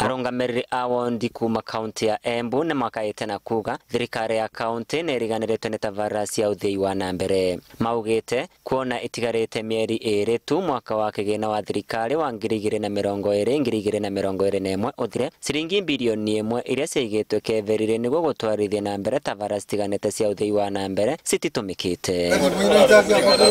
Arungamiriri awondi kuma kaunti ya Embu na makaite na kuga thirikari ya kaunti neriganiretwe ni tabarĩra cia uthii wa nambere. Maugite kuona itigarite mieri 2 tu mwaka wa kigina wa thirikari wa 2020-2021 uthire ciringi bilioni 1 iria ciigitwe keverire niguo gutwarithia na mbere tabarĩra citiganite cia uthii wa nambere cititumikite.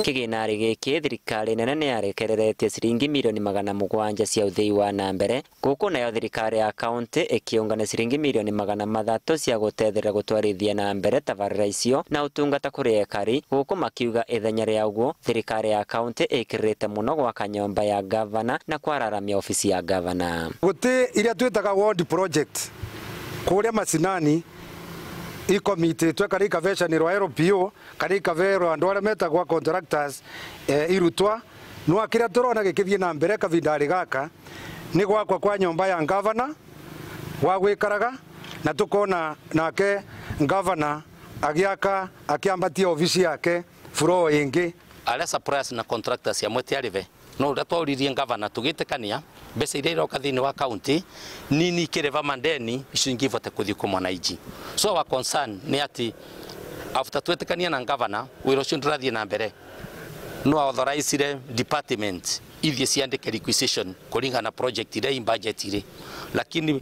Kiginari giki thirikari nene ni yarekereretie ciringi milioni 700 cia uthii wa nambere guku nayo thirikari ya kaunti ikiungana ciringi milioni 300 cia gutethera gutwarithia na mbere tabarĩra icio na utungata kuri ekari guku makiuga ithenya ria uguo thirikari ya kaunti ikirite muno gwaka nyomba ya gavana na kwararamia ofisi ya gavana. Guti iria twitaga ward project kuria macinani ikomititwe kari kavecanirwa LPO kari kavero andu aria metagwa contractors irutwa no akira turona gikithie na mbere kavindari gaka ni gwakwa kwa nyomba ya gavana wa gwikaraga na tukona nake gavana agiaka akiambatia ofisi yake floor ingi aria suppliers na contractors ya mwetiarive no ratwaririe gavana tugitekania mbeca iria iroka thini wa county nini kireva mandeni icingi vote kuthi ku mwanaiji. So our concern ni ati after twetekania na gavana wiro cindurathie na mbere no authorize department ithie ciandike requisition kuringa na project ile budget ile, lakini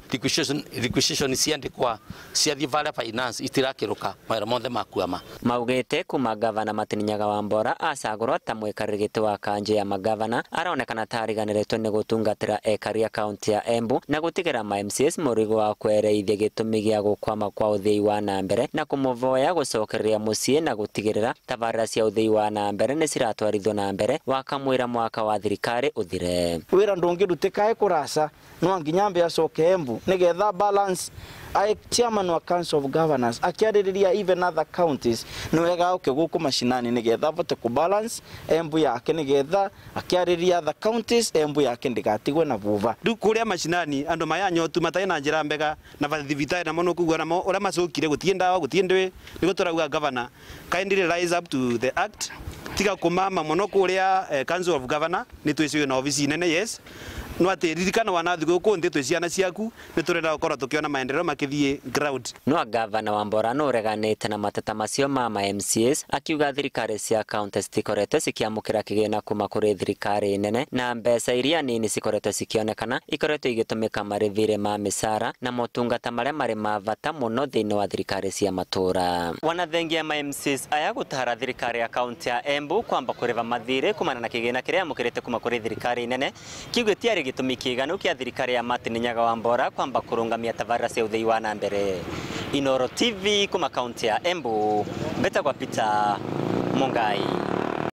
requisition ciandikwa ciathie vala finance itirakiruka mawira mothe makuama. Maugite kuma gavana Matininyaga Wambora acagurwa ta mwikarigite wa kanje ya magavana aronekana tariganiretwe ni gutungatira ekari ya kaunti ya Embu na gutigira ma MCS murigo wa kwereithia gitumi gia gukwama kwa uthii wa nambere na kumuvoya gucokereria mucii na gutigirira tabarĩra cia uthii wa nambere ni ciratwarithwo na mbere wakamwira mwaka wa thirikari uthire. Wira ndungirutikae kurasa no nginyambe acoke Embu nigetha balance. I chairman wa Council of Governors akiaririria even other counties niwega guku mashinani nigetha vote ku balance Embu yake nigetha akiaririria other counties Embu yake ndigatigwe na vuva. Riu kuria mashinani andu maya nyotu matai na njira mbega na vathivitari na mono kugwa namo ora macokire gutiendawa gutiendwe nigo turauga governor kindly rise up to the act tiga kumama mono kuria Council of Governor ni twiciwe na ofisi nene yes no ati ririkana wanathi guku ndi twi ciana ciaku ni turenda gukora tukiona maendeleo makithie ground. No gavana Wambora no reganite na mateta macio ma MCS akiuga thirikari cia county citikoretwe cikiamukira kigina kuma kuri thirikari nene na mbeca iria nini cikoretwe cikionekana ikoretwe igitumika marivire ma misara na motungata maria mari mavata muno thini wa thirikari cia matura. Wanathengia ma MCS aya gutahara thirikari ya county ya Embu kwamba kuriva mathire kumana na kigina kiria mukirite kuma kuri thirikari nene kiugwe gitumi kiganu kia thirikari ya Matininyaga Wambora kwamba kurungamia tabarĩra cia uthii wa nambere. Inoro TV kuma kaunti ya Embu, Betagwa Peter Mungai.